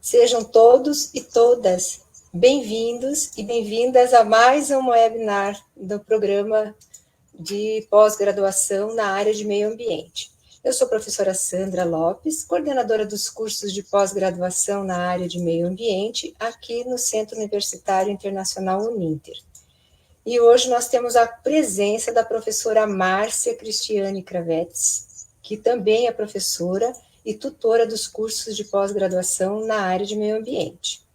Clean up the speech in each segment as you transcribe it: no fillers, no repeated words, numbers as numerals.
Sejam todos e todas bem-vindos e bem-vindas a mais um webinar do programa de pós-graduação na área de meio ambiente. Eu sou a professora Sandra Lopes, coordenadora dos cursos de pós-graduação na área de meio ambiente aqui no Centro Universitário Internacional Uninter. E hoje nós temos a presença da professora Márcia Cristiane Kravetz, que também é professora e tutora dos cursos de pós-graduação na área de meio ambiente.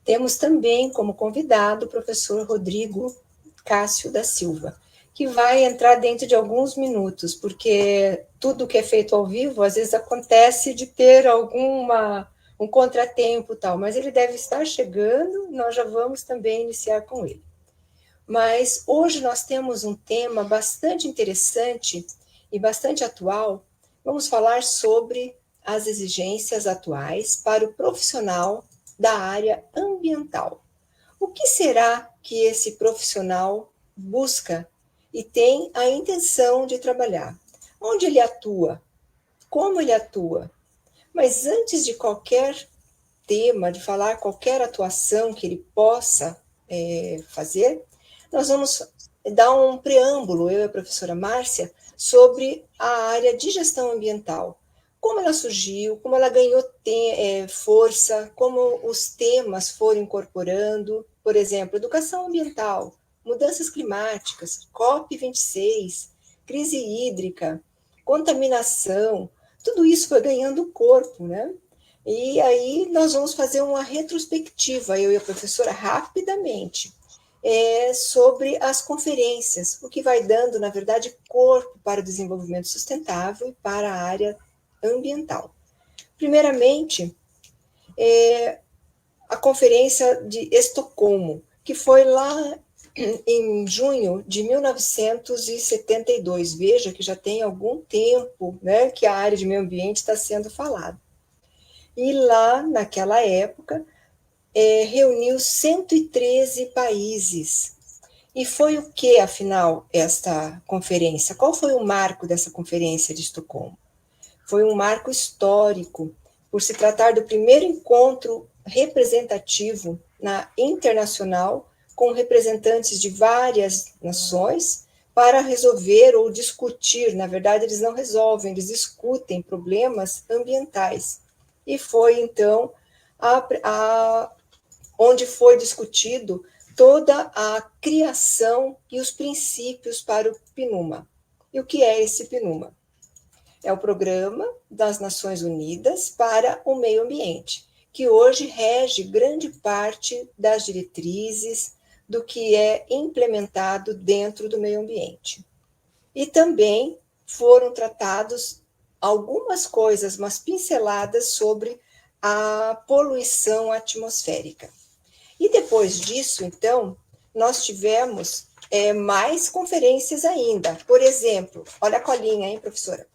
Temos também como convidado o professor Rodrigo Cássio da Silva, que vai entrar dentro de alguns minutos, porque tudo que é feito ao vivo, às vezes acontece de ter um contratempo e tal, mas ele deve estar chegando, nós já vamos também iniciar com ele. Mas hoje nós temos um tema bastante interessante e bastante atual. Vamos falar sobre as exigências atuais para o profissional da área ambiental. O que será que esse profissional busca e tem a intenção de trabalhar? Onde ele atua? Como ele atua? Mas antes de qualquer tema, de falar qualquer atuação que ele possa fazer, nós vamos dar um preâmbulo, eu e a professora Márcia, sobre a área de gestão ambiental. Como ela surgiu, como ela ganhou força, como os temas foram incorporando, por exemplo, educação ambiental, mudanças climáticas, COP26, crise hídrica, contaminação, tudo isso foi ganhando corpo, né? E aí nós vamos fazer uma retrospectiva, eu e a professora, rapidamente, sobre as conferências, o que vai dando, na verdade, corpo para o desenvolvimento sustentável e para a área ambiental. Primeiramente, a Conferência de Estocolmo, que foi lá em junho de 1972. Veja que já tem algum tempo, né, que a área de meio ambiente está sendo falada. E lá, naquela época, reuniu 113 países. E foi o que, afinal, esta conferência? Qual foi o marco dessa conferência de Estocolmo? Foi um marco histórico, por se tratar do primeiro encontro representativo internacional com representantes de várias nações para resolver ou discutir, na verdade, eles não resolvem, eles discutem problemas ambientais. E foi, então, onde foi discutido toda a criação e os princípios para o PNUMA. E o que é esse PNUMA? É o Programa das Nações Unidas para o Meio Ambiente, que hoje rege grande parte das diretrizes do que é implementado dentro do meio ambiente. E também foram tratados algumas coisas, umas pinceladas sobre a poluição atmosférica. E depois disso, então, nós tivemos mais conferências ainda. Por exemplo, olha a colinha, hein, professora?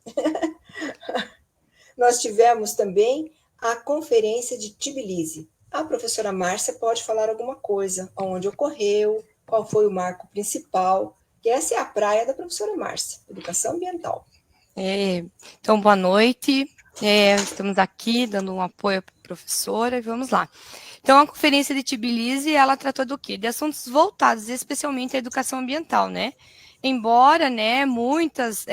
Nós tivemos também a conferência de Tbilisi. A professora Márcia pode falar alguma coisa, onde ocorreu, qual foi o marco principal, que essa é a praia da professora Márcia, Educação Ambiental. Então, boa noite. Estamos aqui dando um apoio para a professora e vamos lá. Então, a conferência de Tbilisi, ela tratou do quê? De assuntos voltados especialmente à educação ambiental, né? Embora, né, muitas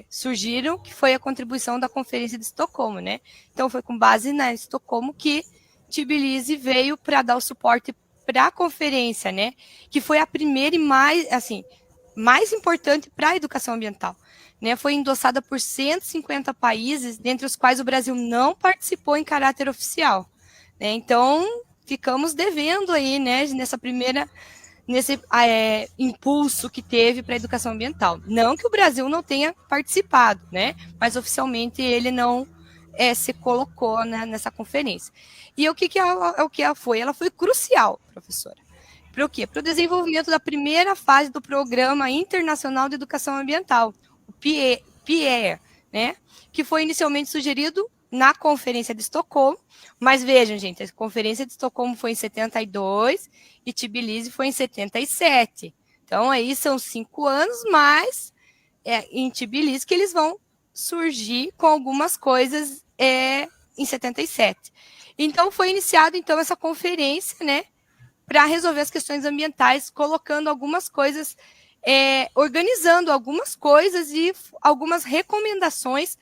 surgiram, que foi a contribuição da conferência de Estocolmo, né? Então, foi com base na Estocolmo que Tbilisi veio para dar o suporte para a conferência, né? Que foi a primeira e mais importante para a educação ambiental. Né, foi endossada por 150 países, dentre os quais o Brasil não participou em caráter oficial. Né, então, ficamos devendo aí, né, nesse impulso que teve para a educação ambiental. Não que o Brasil não tenha participado, né, mas oficialmente ele não se colocou, né, nessa conferência. E o que ela foi? Ela foi crucial, professora. Para o quê? Para o desenvolvimento da primeira fase do Programa Internacional de Educação Ambiental, o PIER, né? Que foi inicialmente sugerido na Conferência de Estocolmo, mas vejam, gente, a Conferência de Estocolmo foi em 72 e Tbilisi foi em 77. Então, aí são 5 anos, mas em Tbilisi que eles vão surgir com algumas coisas em 77. Então, foi iniciada, então, essa conferência, né, para resolver as questões ambientais, colocando algumas coisas, organizando algumas coisas e algumas recomendações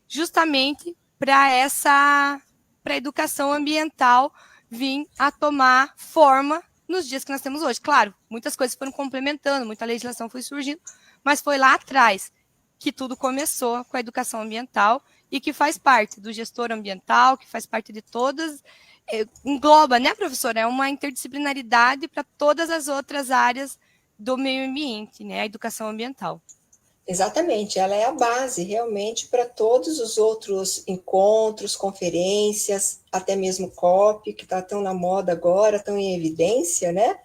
justamente para a educação ambiental vir a tomar forma nos dias que nós temos hoje. Claro, muitas coisas foram complementando, muita legislação foi surgindo, mas foi lá atrás que tudo começou com a educação ambiental e que faz parte do gestor ambiental, que faz parte de todas, engloba, né, professora? É uma interdisciplinaridade para todas as outras áreas do meio ambiente, né, a educação ambiental. Exatamente, ela é a base realmente para todos os outros encontros, conferências, até mesmo COP, que está tão na moda agora, tão em evidência, né?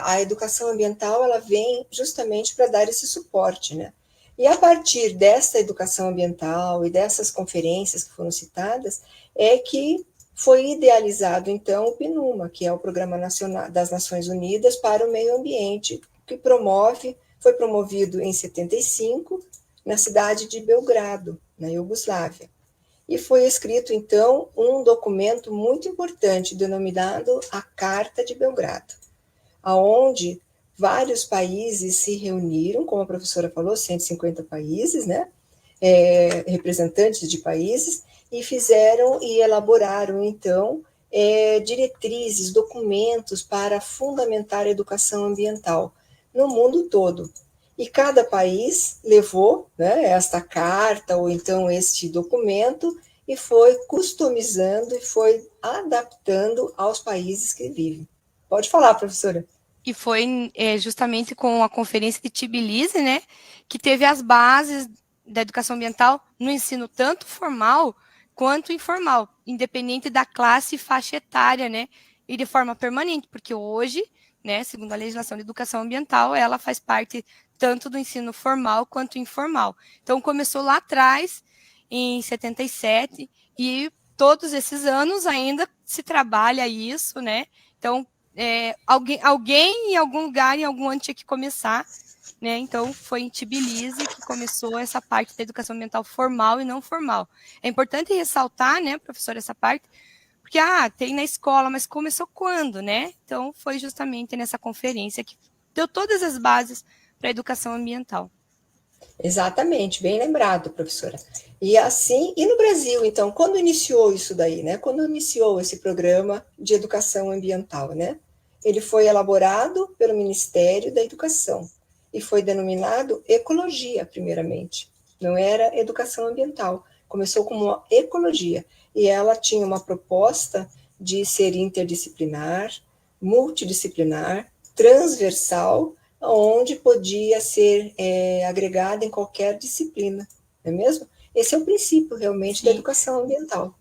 A educação ambiental ela vem justamente para dar esse suporte, né? E a partir dessa educação ambiental e dessas conferências que foram citadas, é que foi idealizado, então, o PNUMA, que é o Programa Nacional das Nações Unidas para o Meio Ambiente, que foi promovido em 75, na cidade de Belgrado, na Iugoslávia. E foi escrito, então, um documento muito importante, denominado a Carta de Belgrado, aonde vários países se reuniram, como a professora falou, 150 países, né? Representantes de países, e fizeram e elaboraram, então, diretrizes, documentos para fundamentar a educação ambiental no mundo todo. E cada país levou, né, esta carta ou então este documento e foi customizando e foi adaptando aos países que vivem. Pode falar, professora. E foi justamente com a conferência de Tbilisi, né, que teve as bases da educação ambiental no ensino tanto formal quanto informal, independente da classe e faixa etária, né, e de forma permanente, porque hoje, né, segundo a legislação de educação ambiental, ela faz parte tanto do ensino formal quanto informal. Então, começou lá atrás, em 77, e todos esses anos ainda se trabalha isso, né, então, alguém em algum lugar, em algum ano tinha que começar, né? Então, foi em Tbilisi que começou essa parte da educação ambiental formal e não formal. É importante ressaltar, né, professor, essa parte, porque, tem na escola, mas começou quando, né? Então, foi justamente nessa conferência que deu todas as bases para a educação ambiental. Exatamente, bem lembrado, professora. E assim, e no Brasil, então, quando iniciou isso daí, né? Quando iniciou esse programa de educação ambiental, né? Ele foi elaborado pelo Ministério da Educação e foi denominado ecologia, primeiramente. Não era educação ambiental. Começou como uma ecologia e ela tinha uma proposta de ser interdisciplinar, multidisciplinar, transversal, onde podia ser agregada em qualquer disciplina, não é mesmo? Esse é o princípio, realmente, Sim. da educação ambiental.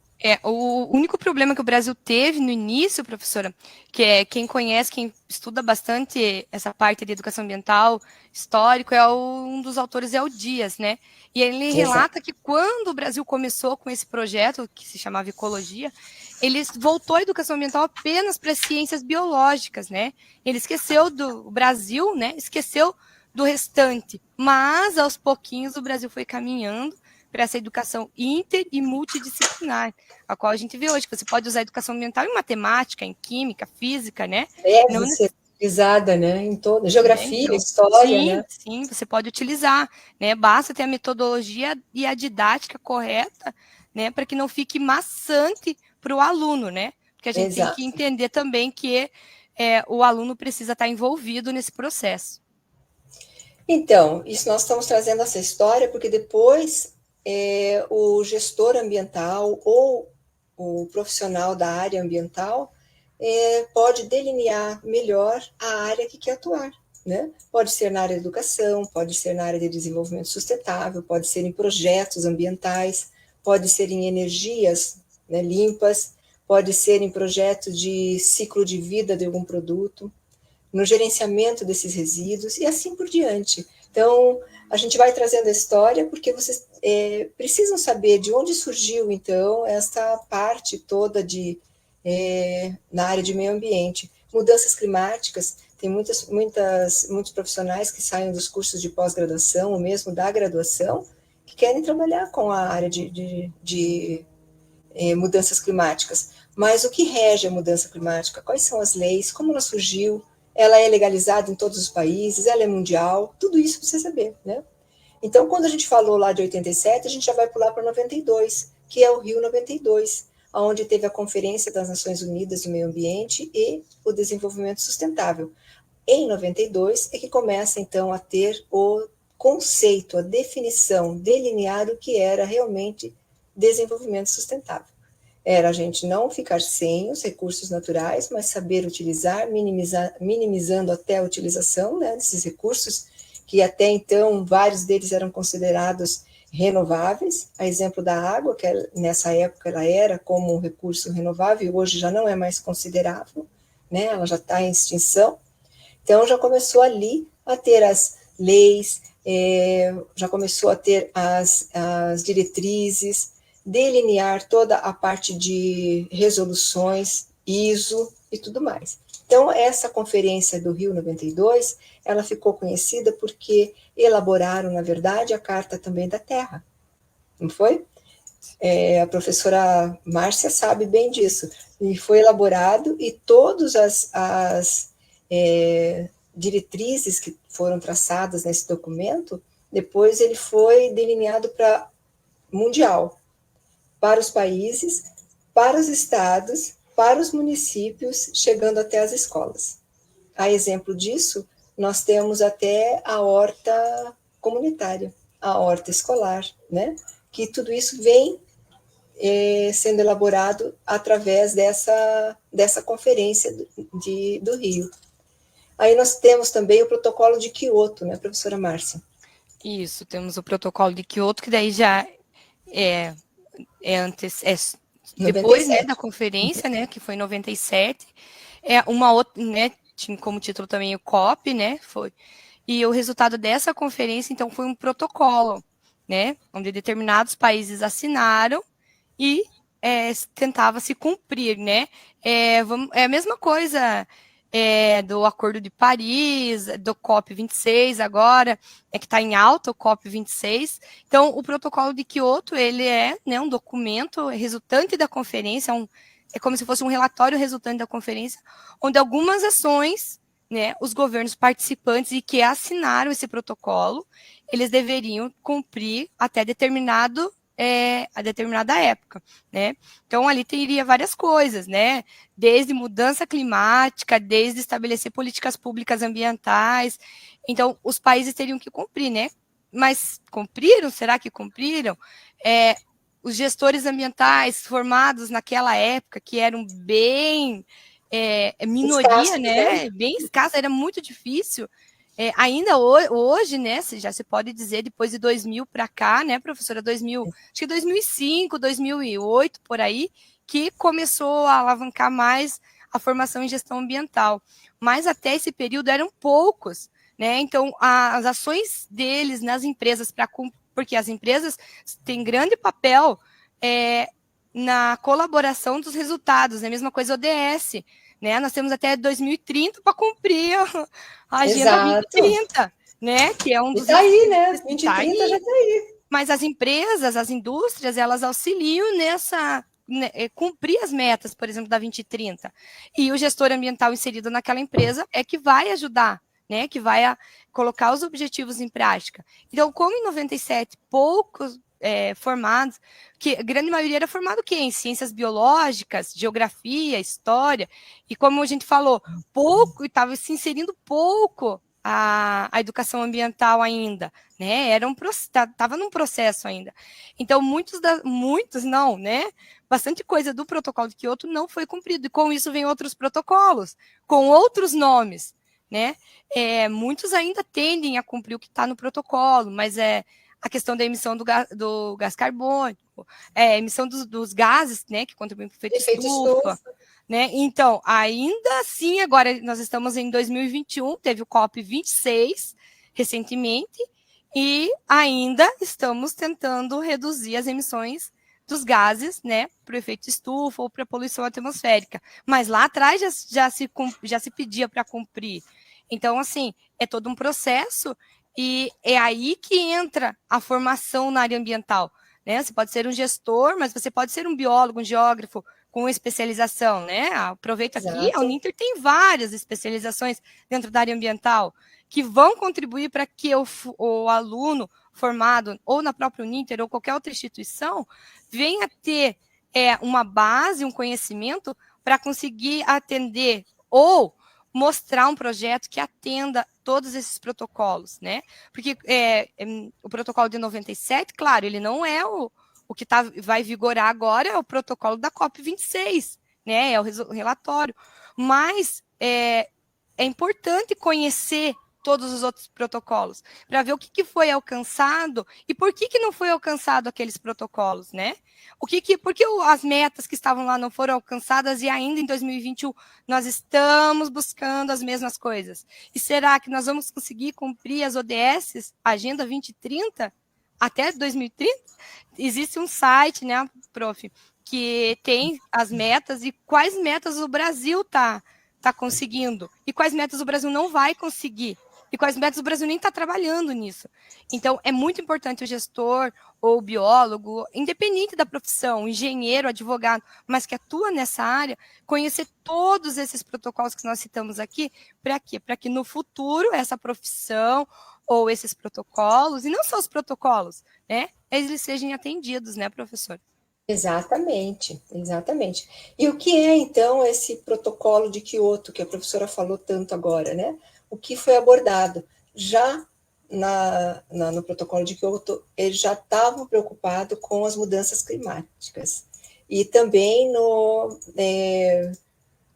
O único problema que o Brasil teve no início, professora, que é quem conhece, quem estuda bastante essa parte de educação ambiental, histórico, um dos autores é o Dias, né? E ele relata que quando o Brasil começou com esse projeto, que se chamava Ecologia, ele voltou a educação ambiental apenas para as ciências biológicas, né? Ele esqueceu do Brasil, né? Esqueceu do restante. Mas, aos pouquinhos, o Brasil foi caminhando para essa educação inter e multidisciplinar, a qual a gente vê hoje, que você pode usar a educação ambiental em matemática, em química, física, né? Deve ser utilizada, né, em toda geografia, então, história, sim, né? Sim, você pode utilizar, né? Basta ter a metodologia e a didática correta, né, para que não fique maçante para o aluno, né? Porque a gente tem que entender também que o aluno precisa estar envolvido nesse processo. Então, isso nós estamos trazendo essa história porque depois o gestor ambiental ou o profissional da área ambiental pode delinear melhor a área que quer atuar, né? Pode ser na área de educação, pode ser na área de desenvolvimento sustentável, pode ser em projetos ambientais, pode ser em energias, né, limpas, pode ser em projetos de ciclo de vida de algum produto, no gerenciamento desses resíduos e assim por diante. Então, a gente vai trazendo a história porque vocês precisam saber de onde surgiu, então, essa parte toda na área de meio ambiente. Mudanças climáticas, tem muitos profissionais que saem dos cursos de pós-graduação ou mesmo da graduação que querem trabalhar com a área de mudanças climáticas, Mas o que rege a mudança climática? Quais são as leis? Como ela surgiu? Ela é legalizada em todos os países? Ela é mundial? Tudo isso precisa saber, né? Então, quando a gente falou lá de 87, a gente já vai pular para 92, que é o Rio 92, onde teve a Conferência das Nações Unidas do Meio Ambiente e o Desenvolvimento Sustentável. Em 92 é que começa, então, a ter o conceito, a definição, delinear o que era realmente desenvolvimento sustentável. Era a gente não ficar sem os recursos naturais, mas saber utilizar, minimizando até a utilização, né, desses recursos, que até então vários deles eram considerados renováveis. A exemplo da água, que nessa época ela era como um recurso renovável, hoje já não é mais considerável, né, ela já está em extinção. Então já começou ali a ter as leis, já começou a ter as diretrizes, delinear toda a parte de resoluções, ISO e tudo mais. Então, essa conferência do Rio 92, ela ficou conhecida porque elaboraram, na verdade, a Carta também da Terra, não foi? A professora Márcia sabe bem disso. E foi elaborado e todas as diretrizes que foram traçadas nesse documento, depois ele foi delineado para mundial, para os países, para os estados, para os municípios, chegando até as escolas. A exemplo disso, nós temos até a horta comunitária, a horta escolar, né? Que tudo isso vem sendo elaborado através dessa conferência do Rio. Aí nós temos também o protocolo de Quioto, né, professora Márcia? Isso, temos o protocolo de Quioto, que daí já é antes, depois, né, da conferência, né, que foi em 97, uma outra, né, tinha como título também o COP, né, e o resultado dessa conferência, então, foi um protocolo, né, onde determinados países assinaram e tentava se cumprir, né, é a mesma coisa do Acordo de Paris, do COP26 agora, que está em alta, o COP26. Então, o protocolo de Quioto, ele é, né, um documento resultante da conferência, é como se fosse um relatório resultante da conferência, onde algumas ações, né, os governos participantes e que assinaram esse protocolo, eles deveriam cumprir até a determinada época, né? Então, ali teria várias coisas, né? Desde mudança climática, desde estabelecer políticas públicas ambientais. Então, os países teriam que cumprir, né? Mas cumpriram? Será que cumpriram? Os gestores ambientais formados naquela época, que eram bem minoria, né? Bem escassa, era muito difícil. Ainda hoje, né, já se pode dizer, depois de 2000 para cá, né, professora, acho que 2005, 2008, por aí, que começou a alavancar mais a formação em gestão ambiental. Mas até esse período eram poucos, né, então as ações deles nas empresas, porque as empresas têm grande papel na colaboração dos resultados, né, mesma coisa ODS, né? Nós temos até 2030 para cumprir a Agenda 2030, né? Que é um dos... E tá aí, né? 2030 já tá aí. Mas as empresas, as indústrias, elas auxiliam nessa... cumprir as metas, por exemplo, da 2030. E o gestor ambiental inserido naquela empresa é que vai ajudar, né? Que vai colocar os objetivos em prática. Então, como em 97, poucos formados, que a grande maioria era formado em ciências biológicas, geografia, história, e como a gente falou, pouco, estava se inserindo pouco a educação ambiental ainda, né? Estava num processo ainda. Então, muitos não, né? Bastante coisa do protocolo de Quioto não foi cumprido, e com isso vem outros protocolos, com outros nomes, né? Muitos ainda tendem a cumprir o que está no protocolo, mas a questão da emissão do gás carbônico, emissão dos gases, né, que contribuem para o efeito estufa, né? Então, ainda assim, agora nós estamos em 2021, teve o COP26 recentemente, e ainda estamos tentando reduzir as emissões dos gases, né, para o efeito estufa ou para a poluição atmosférica. Mas lá atrás já se pedia para cumprir. Então, assim, é todo um processo. E é aí que entra a formação na área ambiental, né? Você pode ser um gestor, mas você pode ser um biólogo, um geógrafo, com especialização, né? Aproveito aqui, a Exato. Uninter tem várias especializações dentro da área ambiental que vão contribuir para que o aluno formado ou na própria Uninter ou qualquer outra instituição venha ter uma base, um conhecimento para conseguir atender ou mostrar um projeto que atenda todos esses protocolos, né? Porque o protocolo de 97, claro, ele não é o que vai vigorar agora, é o protocolo da COP26, né? É o relatório. Mas é importante conhecer todos os outros protocolos, para ver o que foi alcançado e por que não foi alcançado aqueles protocolos, né? Por que as metas que estavam lá não foram alcançadas e ainda em 2021 nós estamos buscando as mesmas coisas? E será que nós vamos conseguir cumprir as ODS, Agenda 2030, até 2030? Existe um site, né, prof, que tem as metas e quais metas o Brasil tá conseguindo e quais metas o Brasil não vai conseguir e quais metas o Brasil nem está trabalhando nisso. Então, é muito importante o gestor ou o biólogo, independente da profissão, engenheiro, advogado, mas que atua nessa área, conhecer todos esses protocolos que nós citamos aqui, para quê? Para que no futuro essa profissão ou esses protocolos, e não só os protocolos, né, eles sejam atendidos, né, professor? Exatamente, exatamente. E o que é, então, esse protocolo de Kyoto, que a professora falou tanto agora, né? O que foi abordado? Já no protocolo de Kyoto, eles já estavam preocupados com as mudanças climáticas. E também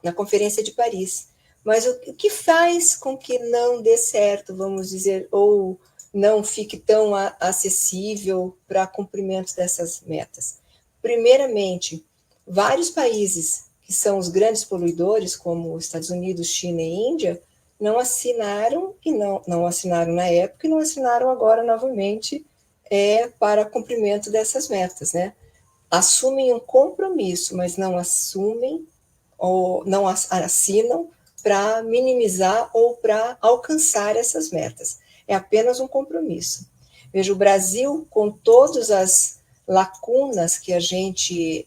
na Conferência de Paris. Mas o que faz com que não dê certo, vamos dizer, ou não fique tão acessível para cumprimento dessas metas? Primeiramente, vários países que são os grandes poluidores, como Estados Unidos, China e Índia, não assinaram, e não assinaram na época, e não assinaram agora novamente para cumprimento dessas metas, né? Assumem um compromisso, mas não assumem ou não assinam para minimizar ou para alcançar essas metas. É apenas um compromisso. Veja, o Brasil, com todas as lacunas que a gente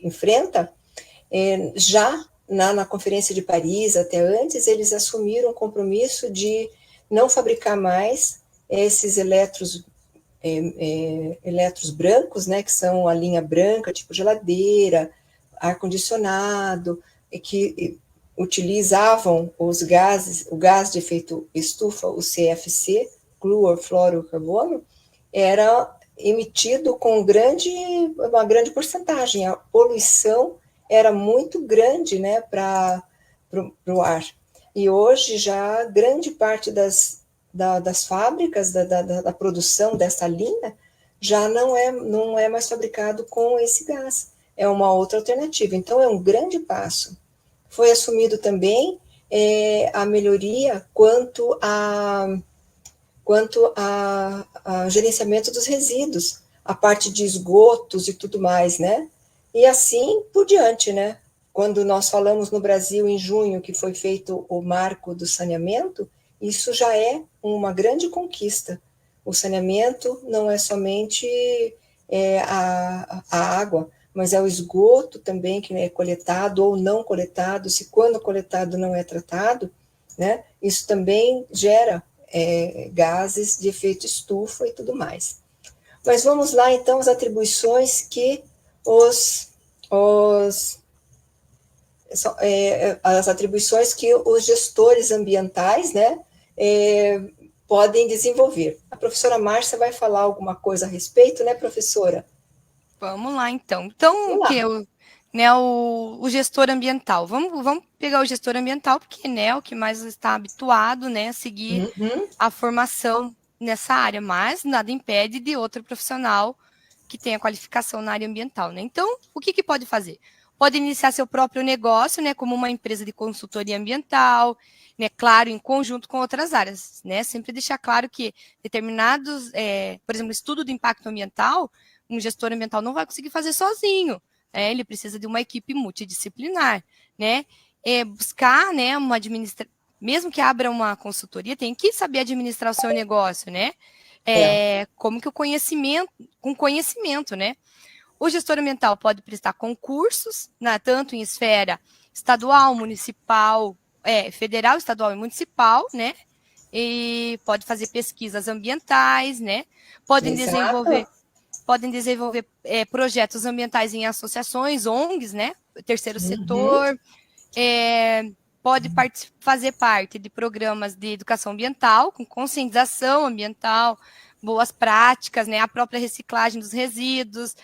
enfrenta, já na Conferência de Paris, até antes, eles assumiram um compromisso de não fabricar mais esses eletros brancos, né, que são a linha branca, tipo geladeira, ar-condicionado, que utilizavam o gás de efeito estufa, o CFC, clorofluorocarbono, era emitido com uma grande porcentagem. A poluição era muito grande, né, para o ar. E hoje já grande parte das fábricas, da produção dessa linha, já não é mais fabricado com esse gás. É uma outra alternativa. Então, é um grande passo. Foi assumido também a melhoria quanto a gerenciamento dos resíduos, a parte de esgotos e tudo mais, né? E assim por diante, né? Quando nós falamos no Brasil em junho que foi feito o marco do saneamento, isso já é uma grande conquista. O saneamento não é somente a água, mas é o esgoto também que é coletado ou não coletado, se quando coletado não é tratado, né? Isso também gera gases de efeito estufa e tudo mais. Mas vamos lá, então, as atribuições que as atribuições que os gestores ambientais, né, podem desenvolver. A professora Márcia vai falar alguma coisa a respeito, né, professora? Vamos lá, então. Então, o que né, o gestor ambiental. Vamos pegar o gestor ambiental, porque né, é o que mais está habituado, né, a seguir a formação nessa área, mas nada impede de outro profissional que tenha qualificação na área ambiental, né? Então, o que pode fazer? Pode iniciar seu próprio negócio, né, como uma empresa de consultoria ambiental, né, claro, em conjunto com outras áreas, né? Sempre deixar claro que determinados, por exemplo, estudo do impacto ambiental, um gestor ambiental não vai conseguir fazer sozinho, né? Ele precisa de uma equipe multidisciplinar, né? Buscar, né, mesmo que abra uma consultoria, tem que saber administrar o seu negócio, né? Como que com conhecimento, né? O gestor ambiental pode prestar concursos, né, tanto em esfera estadual, municipal, federal, estadual e municipal, né? E pode fazer pesquisas ambientais, né? Podem Exato. desenvolver projetos ambientais em associações, ONGs, né? Terceiro Uhum. setor, pode fazer parte de programas de educação ambiental, com conscientização ambiental, boas práticas, né? A própria reciclagem dos resíduos,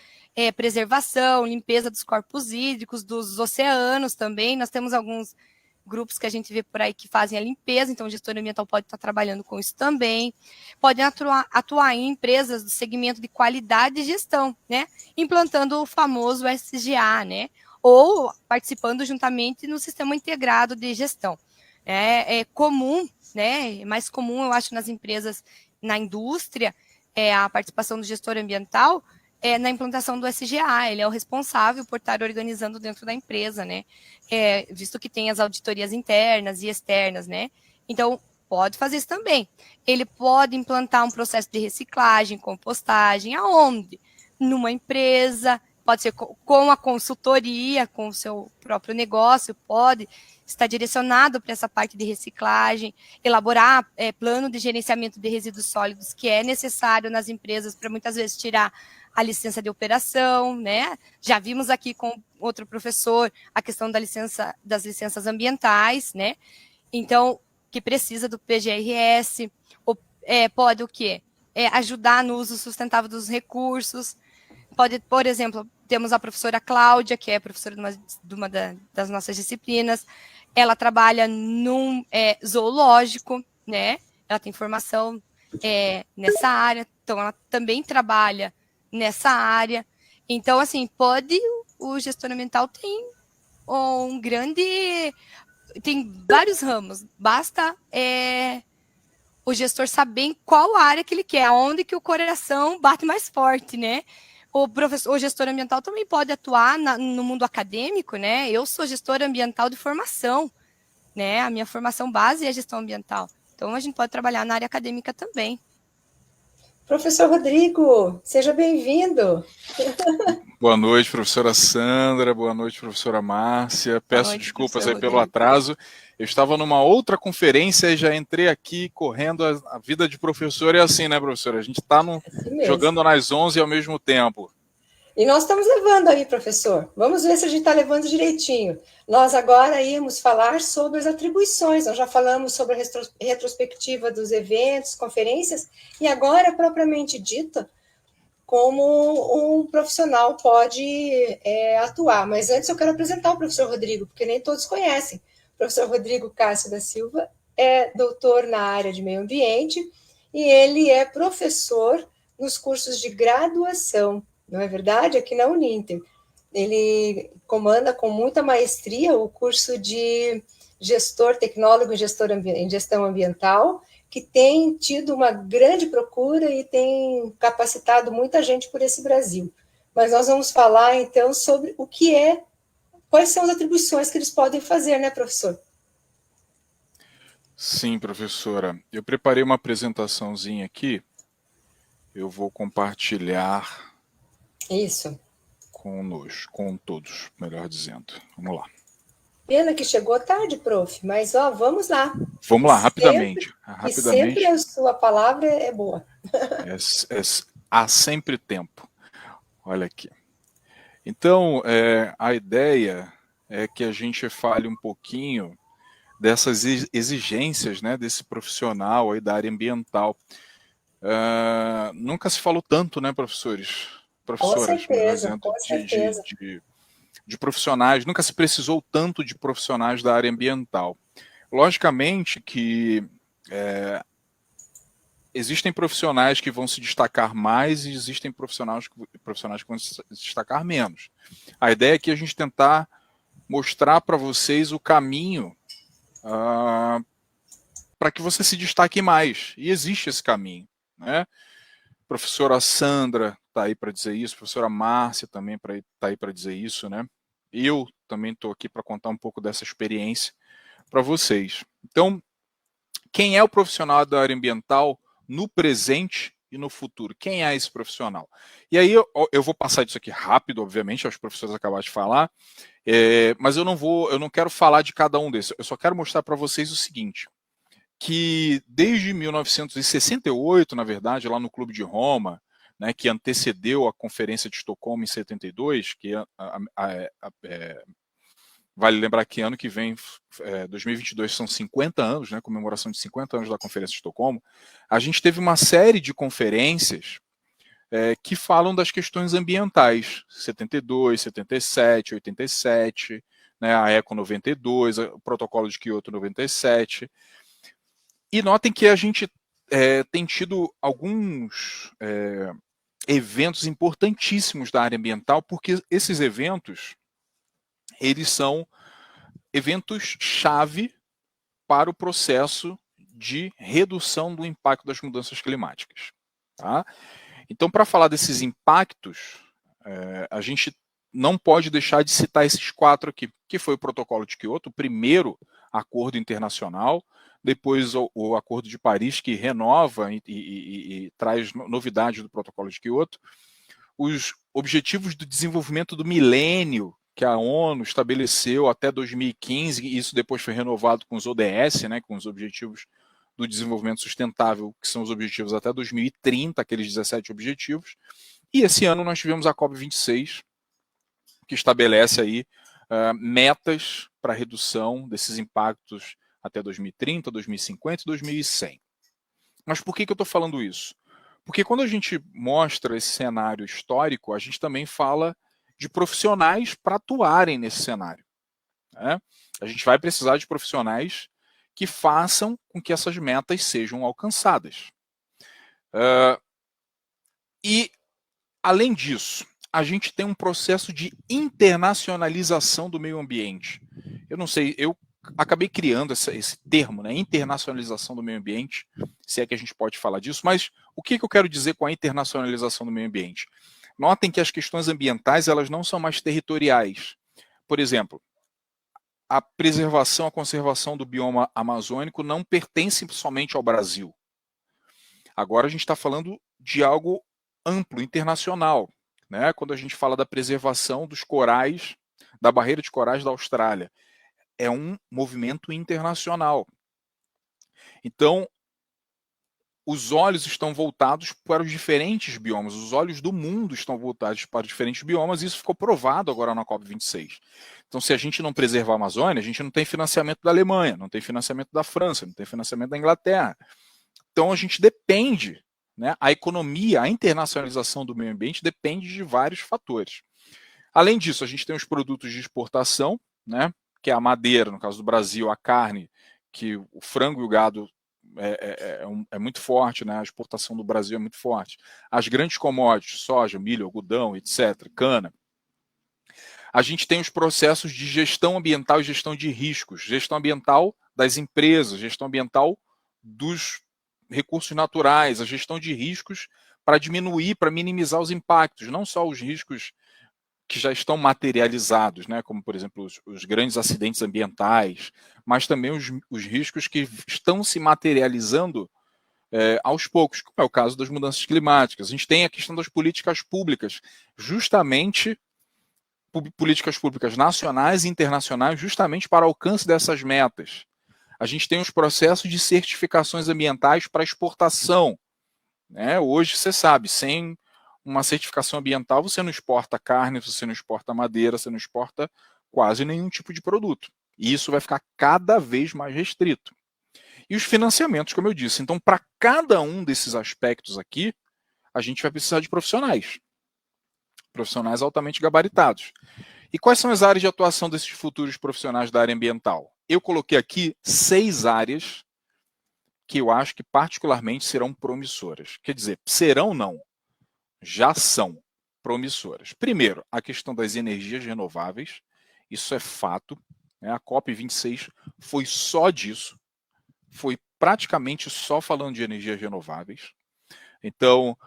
preservação, limpeza dos corpos hídricos, dos oceanos também. Nós temos alguns grupos que a gente vê por aí que fazem a limpeza, então o gestor ambiental pode estar trabalhando com isso também. Podem atuar em empresas do segmento de qualidade e gestão, né? Implantando o famoso SGA, né? Ou participando juntamente no sistema integrado de gestão. É comum, né? É mais comum, eu acho, nas empresas, na indústria, a participação do gestor ambiental na implantação do SGA. Ele é o responsável por estar organizando dentro da empresa, né? Visto que tem as auditorias internas e externas, né? Então, pode fazer isso também. Ele pode implantar um processo de reciclagem, compostagem, aonde? Numa empresa, pode ser com a consultoria, com o seu próprio negócio, pode estar direcionado para essa parte de reciclagem, elaborar plano de gerenciamento de resíduos sólidos que é necessário nas empresas para muitas vezes tirar a licença de operação, né? Já vimos aqui com outro professor a questão das licenças ambientais, né? Então, que precisa do PGRS, pode o quê? Ajudar no uso sustentável dos recursos. Pode, por exemplo, temos a professora Cláudia, que é professora de uma das nossas disciplinas. Ela trabalha num zoológico, né? Ela tem formação nessa área, então ela também trabalha nessa área. Então, assim, o gestor ambiental tem um grande, tem vários ramos. Basta o gestor saber em qual área que ele quer, aonde que o coração bate mais forte, né? O gestor ambiental também pode atuar no mundo acadêmico, né? Eu sou gestora ambiental de formação, né? A minha formação base é gestão ambiental. Então, a gente pode trabalhar na área acadêmica também. Professor Rodrigo, seja bem-vindo. Boa noite, professora Sandra. Boa noite, professora Márcia. Peço desculpas aí pelo atraso. Eu estava numa outra conferência e já entrei aqui correndo. A vida de professor é assim, né, professora? A gente está jogando nas 11 ao mesmo tempo. E nós estamos levando aí, professor. Vamos ver se a gente está levando direitinho. Nós agora íamos falar sobre as atribuições. Nós já falamos sobre a retrospectiva dos eventos, conferências, e agora, propriamente dita, como um profissional pode atuar. Mas antes eu quero apresentar o professor Rodrigo, porque nem todos conhecem. O professor Rodrigo Cássio da Silva é doutor na área de meio ambiente e ele é professor nos cursos de graduação, não é verdade? Aqui na Uninter. Ele comanda com muita maestria o curso de gestor, tecnólogo em gestão ambiental, que tem tido uma grande procura e tem capacitado muita gente por esse Brasil. Mas nós vamos falar, então, sobre o que quais são as atribuições que eles podem fazer, né, professor? Sim, professora. Eu preparei uma apresentaçãozinha aqui. Eu vou compartilhar. Isso. Com todos, melhor dizendo. Vamos lá. Pena que chegou tarde, prof, mas vamos lá. Vamos lá, rapidamente. E sempre a sua palavra é boa. Há sempre tempo. Olha aqui. Então, a ideia é que a gente fale um pouquinho dessas exigências, né, desse profissional aí da área ambiental. Nunca se falou tanto, né, professores? Professoras, melhor dizendo, de profissionais, nunca se precisou tanto de profissionais da área ambiental. Logicamente que existem profissionais que vão se destacar mais e existem profissionais que vão se destacar menos. A ideia aqui é a gente tentar mostrar para vocês o caminho para que você se destaque mais. E existe esse caminho, né? Professora Sandra está aí para dizer isso, professora Márcia também está aí para dizer isso, né? Eu também estou aqui para contar um pouco dessa experiência para vocês. Então, quem é o profissional da área ambiental no presente e no futuro? Quem é esse profissional? E aí eu vou passar disso aqui rápido, obviamente, aos professores acabaram de falar, mas eu não quero falar de cada um desses, eu só quero mostrar para vocês o seguinte, que desde 1968, na verdade, lá no Clube de Roma, né, que antecedeu a Conferência de Estocolmo em 72, que vale lembrar que ano que vem, 2022, são 50 anos, né, comemoração de 50 anos da Conferência de Estocolmo, a gente teve uma série de conferências que falam das questões ambientais, 72, 77, 87, né, a ECO 92, o Protocolo de Kyoto 97, e notem que a gente tem tido alguns eventos importantíssimos da área ambiental, porque esses eventos, eles são eventos-chave para o processo de redução do impacto das mudanças climáticas. Tá? Então, para falar desses impactos, a gente não pode deixar de citar esses 4 aqui, que foi o Protocolo de Kyoto, o primeiro acordo internacional, depois o Acordo de Paris, que renova e traz novidades do Protocolo de Kyoto, os Objetivos do Desenvolvimento do Milênio, que a ONU estabeleceu até 2015, e isso depois foi renovado com os ODS, né, com os Objetivos do Desenvolvimento Sustentável, que são os objetivos até 2030, aqueles 17 objetivos. E esse ano nós tivemos a COP26, que estabelece aí metas para redução desses impactos até 2030, 2050 e 2100. Mas por que eu estou falando isso? Porque quando a gente mostra esse cenário histórico, a gente também fala de profissionais para atuarem nesse cenário. Né? A gente vai precisar de profissionais que façam com que essas metas sejam alcançadas. E, além disso, a gente tem um processo de internacionalização do meio ambiente. Eu não sei, eu acabei criando esse termo, né, internacionalização do meio ambiente, se é que a gente pode falar disso, mas o que eu quero dizer com a internacionalização do meio ambiente? Notem que as questões ambientais, elas não são mais territoriais. Por exemplo, a preservação, a conservação do bioma amazônico não pertence somente ao Brasil. Agora a gente está falando de algo amplo, internacional. Né? Quando a gente fala da preservação dos corais, da barreira de corais da Austrália, é um movimento internacional. Então, os olhos estão voltados para os diferentes biomas, os olhos do mundo estão voltados para diferentes biomas, e isso ficou provado agora na COP26. Então, se a gente não preservar a Amazônia, a gente não tem financiamento da Alemanha, não tem financiamento da França, não tem financiamento da Inglaterra. Então, a gente depende, né, a economia, a internacionalização do meio ambiente depende de vários fatores. Além disso, a gente tem os produtos de exportação, né, que é a madeira, no caso do Brasil, a carne, que o frango e o gado é muito forte, né? A exportação do Brasil é muito forte. As grandes commodities, soja, milho, algodão, etc., cana. A gente tem os processos de gestão ambiental e gestão de riscos. Gestão ambiental das empresas, gestão ambiental dos recursos naturais, a gestão de riscos para diminuir, para minimizar os impactos, não só os riscos que já estão materializados, né, como, por exemplo, os grandes acidentes ambientais, mas também os riscos que estão se materializando aos poucos, como é o caso das mudanças climáticas. A gente tem a questão das políticas públicas, justamente políticas públicas nacionais e internacionais, justamente para alcance dessas metas. A gente tem os processos de certificações ambientais para exportação. Né? Hoje, você sabe, sem uma certificação ambiental, você não exporta carne, você não exporta madeira, você não exporta quase nenhum tipo de produto. E isso vai ficar cada vez mais restrito. E os financiamentos, como eu disse. Então, para cada um desses aspectos aqui, a gente vai precisar de profissionais. Profissionais altamente gabaritados. E quais são as áreas de atuação desses futuros profissionais da área ambiental? Eu coloquei aqui 6 áreas que eu acho que particularmente serão promissoras. Quer dizer, serão não, já são promissoras. Primeiro, a questão das energias renováveis, isso é fato. Né? A COP26 foi só disso, foi praticamente só falando de energias renováveis. Então,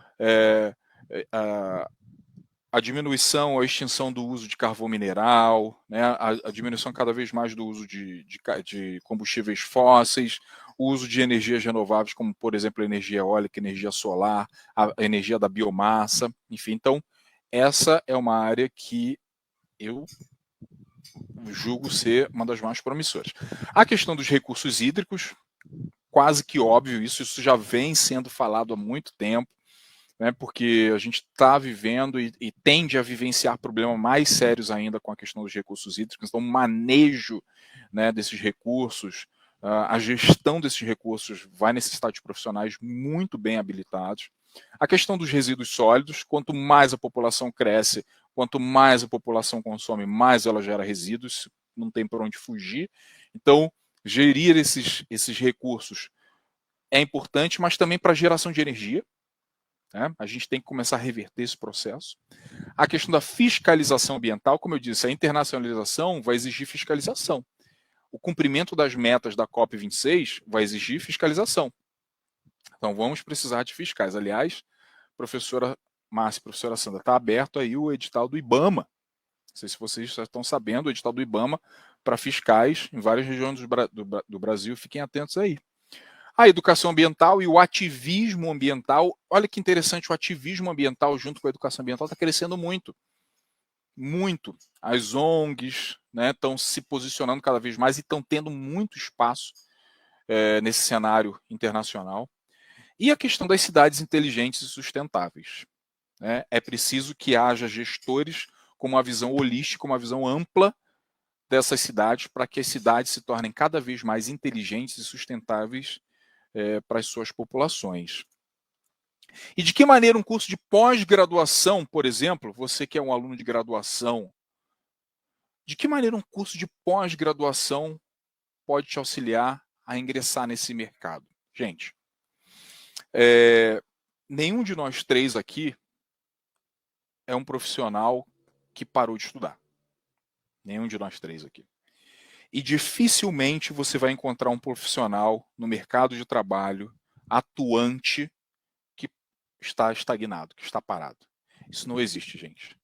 a diminuição, a extinção do uso de carvão mineral, né? A diminuição cada vez mais do uso de combustíveis fósseis, o uso de energias renováveis, como, por exemplo, a energia eólica, energia solar, a energia da biomassa, enfim. Então, essa é uma área que eu julgo ser uma das mais promissoras. A questão dos recursos hídricos, quase que óbvio, isso já vem sendo falado há muito tempo, né, porque a gente está vivendo e tende a vivenciar problemas mais sérios ainda com a questão dos recursos hídricos. Então, o manejo, né, desses recursos, a gestão desses recursos vai necessitar de profissionais muito bem habilitados. A questão dos resíduos sólidos, quanto mais a população cresce, quanto mais a população consome, mais ela gera resíduos, não tem por onde fugir. Então, gerir esses recursos é importante, mas também para a geração de energia. Né? A gente tem que começar a reverter esse processo. A questão da fiscalização ambiental, como eu disse, a internacionalização vai exigir fiscalização. O cumprimento das metas da COP26 vai exigir fiscalização. Então, vamos precisar de fiscais. Aliás, professora Márcia e professora Sandra, está aberto aí o edital do IBAMA. Não sei se vocês já estão sabendo, o edital do IBAMA para fiscais em várias regiões do Brasil. Fiquem atentos aí. A educação ambiental e o ativismo ambiental. Olha que interessante, o ativismo ambiental junto com a educação ambiental está crescendo muito. Muito. As ONGs, né, estão se posicionando cada vez mais e estão tendo muito espaço nesse cenário internacional. E a questão das cidades inteligentes e sustentáveis. Né? É preciso que haja gestores com uma visão holística, uma visão ampla dessas cidades, para que as cidades se tornem cada vez mais inteligentes e sustentáveis para as suas populações. E de que maneira um curso de pós-graduação, por exemplo, você que é um aluno de graduação, de que maneira um curso de pós-graduação pode te auxiliar a ingressar nesse mercado? Gente, nenhum de nós três aqui é um profissional que parou de estudar. Nenhum de nós três aqui. E dificilmente você vai encontrar um profissional no mercado de trabalho atuante que está estagnado, que está parado. Isso não existe, gente.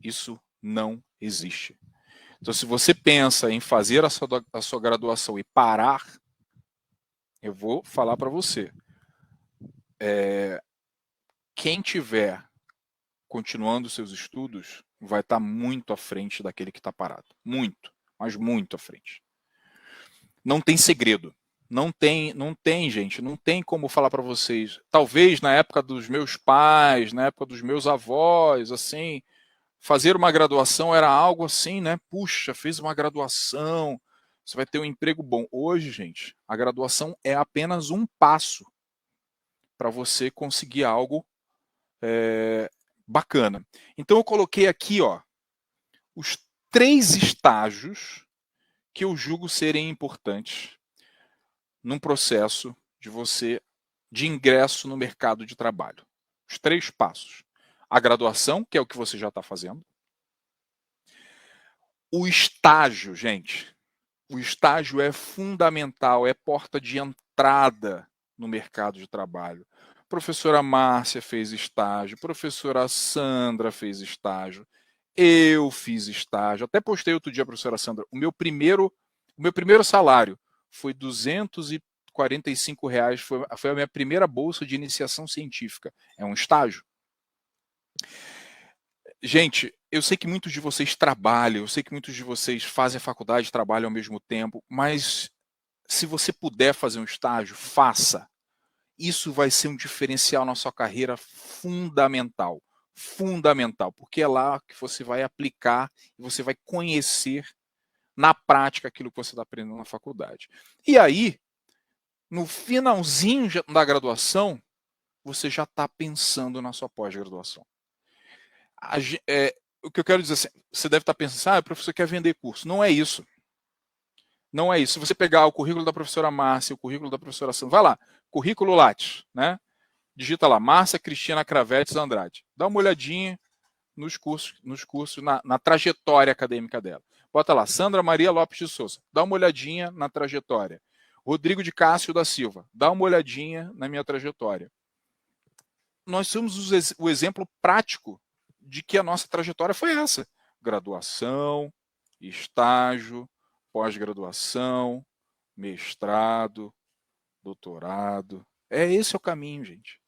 Isso não existe. Então, se você pensa em fazer a sua graduação e parar, eu vou falar para você. Quem tiver continuando seus estudos vai estar muito à frente daquele que está parado. Muito, mas muito à frente. Não tem segredo. Não tem, gente, não tem como falar para vocês. Talvez na época dos meus pais, na época dos meus avós, assim, fazer uma graduação era algo assim, né? Puxa, fez uma graduação, você vai ter um emprego bom. Hoje, gente, a graduação é apenas um passo para você conseguir algo bacana. Então eu coloquei aqui, ó, os 3 estágios que eu julgo serem importantes num processo de ingresso no mercado de trabalho. Os 3 passos. A graduação, que é o que você já está fazendo. O estágio, gente. O estágio é fundamental, é porta de entrada no mercado de trabalho. Professora Márcia fez estágio, professora Sandra fez estágio, eu fiz estágio. Até postei outro dia, professora Sandra, o meu primeiro salário foi R$245, foi a minha primeira bolsa de iniciação científica. É um estágio. Gente, eu sei que muitos de vocês trabalham, eu sei que muitos de vocês fazem a faculdade e trabalham ao mesmo tempo, mas se você puder fazer um estágio, faça. Isso vai ser um diferencial na sua carreira fundamental. Fundamental, porque é lá que você vai aplicar e você vai conhecer na prática aquilo que você está aprendendo na faculdade. E aí, no finalzinho da graduação, você já está pensando na sua pós-graduação. O que eu quero dizer assim, você deve estar pensando, o professor quer vender curso. Não é isso. Não é isso. Se você pegar o currículo da professora Márcia, o currículo da professora Sandra, vai lá, currículo Lattes, né? Digita lá, Márcia Cristina Cravetes Andrade. Dá uma olhadinha nos cursos, na trajetória acadêmica dela. Bota lá, Sandra Maria Lopes de Souza. Dá uma olhadinha na trajetória. Rodrigo de Cássio da Silva. Dá uma olhadinha na minha trajetória. Nós somos o exemplo prático de que a nossa trajetória foi essa. Graduação, estágio, pós-graduação, mestrado, doutorado. Esse é o caminho, gente.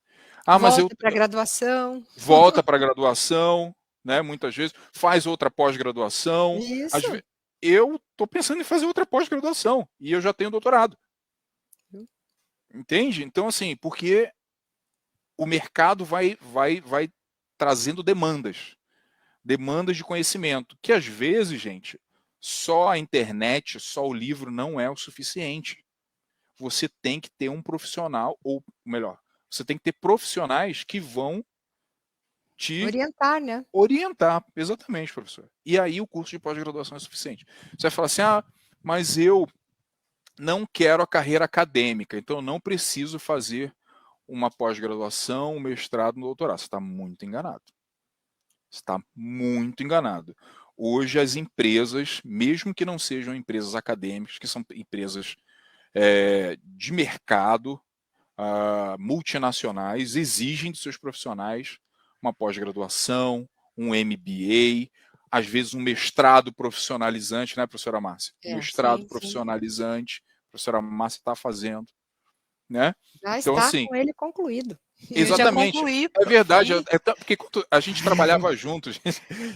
Ah, mas volta para a graduação. Volta para a graduação, né? Muitas vezes faz outra pós-graduação. Isso. Eu estou pensando em fazer outra pós-graduação e eu já tenho doutorado. Entende? Então, assim, porque o mercado vai trazendo demandas de conhecimento, que às vezes, gente, só a internet, só o livro não é o suficiente. Você tem que ter um profissional, ou melhor, você tem que ter profissionais que vão te orientar, né? Orientar, exatamente, professor. E aí o curso de pós-graduação é suficiente. Você vai falar assim, mas eu não quero a carreira acadêmica, então eu não preciso fazer uma pós-graduação, um mestrado, um doutorado. Você está muito enganado. Você está muito enganado. Hoje as empresas, mesmo que não sejam empresas acadêmicas, que são empresas de mercado, multinacionais, exigem de seus profissionais uma pós-graduação, um MBA, às vezes um mestrado profissionalizante, né, professora Márcia? Mestrado profissionalizante, a professora Márcia está fazendo, né? Já então, está assim, com ele concluído. Exatamente, é verdade, porque a gente trabalhava juntos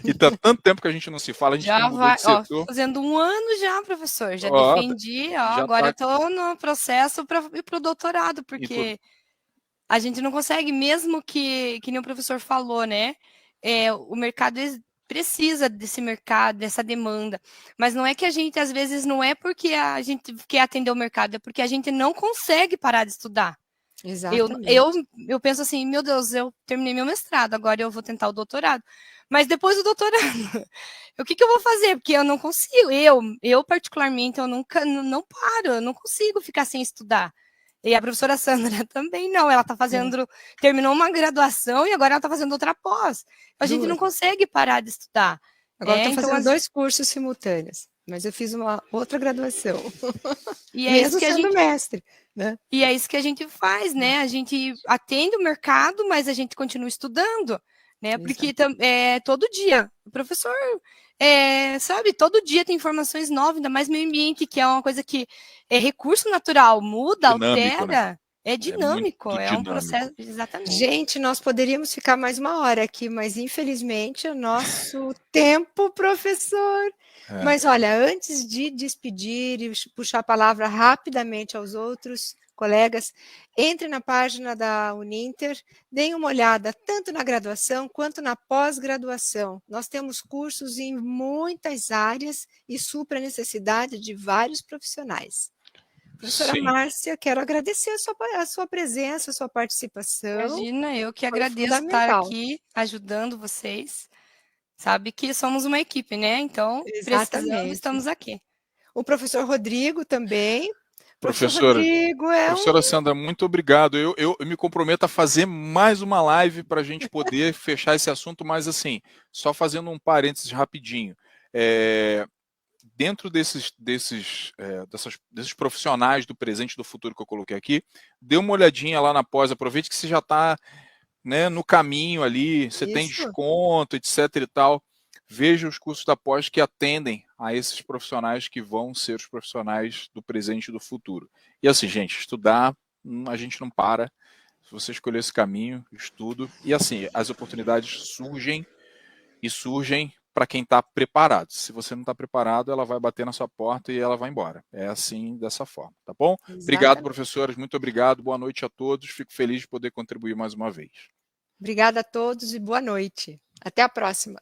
e tá tanto tempo que a gente não se fala, a gente já mudou vai, de setor. Fazendo 1 ano já, professor, já defendi, agora estou no processo para ir para o doutorado, porque a gente não consegue, mesmo que nem o professor falou, né? O mercado precisa desse mercado, dessa demanda, mas não é que a gente, às vezes, não é porque a gente quer atender o mercado, é porque a gente não consegue parar de estudar. Eu penso assim, meu Deus, eu terminei meu mestrado, agora eu vou tentar o doutorado. Mas depois do doutorado, o que eu vou fazer? Porque eu não consigo, eu particularmente, eu nunca, não paro, eu não consigo ficar sem estudar. E a professora Sandra também não, ela está fazendo, terminou uma graduação e agora ela está fazendo outra pós. A gente não consegue parar de estudar. Agora estou fazendo 2 cursos simultâneos, mas eu fiz uma outra graduação. E é mesmo isso que sendo mestre. Né? E é isso que a gente faz, né? A gente atende o mercado, mas a gente continua estudando, né? Porque todo dia, o professor, sabe, todo dia tem informações novas, ainda mais meio ambiente, que é uma coisa que é recurso natural, muda, dinâmico, altera, né? É dinâmico, um processo, exatamente. Gente, nós poderíamos ficar mais 1 hora aqui, mas infelizmente o nosso tempo, professor. Mas olha, antes de despedir e puxar a palavra rapidamente aos outros colegas, entre na página da Uninter, deem uma olhada tanto na graduação quanto na pós-graduação. Nós temos cursos em muitas áreas e supra a necessidade de vários profissionais. Professora Márcia, quero agradecer a sua presença, a sua participação. Imagina, eu que agradeço estar aqui ajudando vocês. Sabe que somos uma equipe, né? Então, precisando, estamos aqui. O professor Rodrigo também. Professora Sandra, muito obrigado. Eu me comprometo a fazer mais uma live para a gente poder fechar esse assunto, mas assim, só fazendo um parênteses rapidinho. Dentro desses profissionais do presente e do futuro que eu coloquei aqui, dê uma olhadinha lá na pós, aproveite que você já está, né, no caminho ali, você tem desconto, etc e tal. Veja os cursos da pós que atendem a esses profissionais que vão ser os profissionais do presente e do futuro. E assim, gente, estudar, a gente não para. Se você escolher esse caminho, estudo. E assim, as oportunidades surgem para quem está preparado. Se você não está preparado, ela vai bater na sua porta e ela vai embora. É assim, dessa forma, tá bom? Exatamente. Obrigado, professores, muito obrigado. Boa noite a todos. Fico feliz de poder contribuir mais uma vez. Obrigada a todos e boa noite. Até a próxima.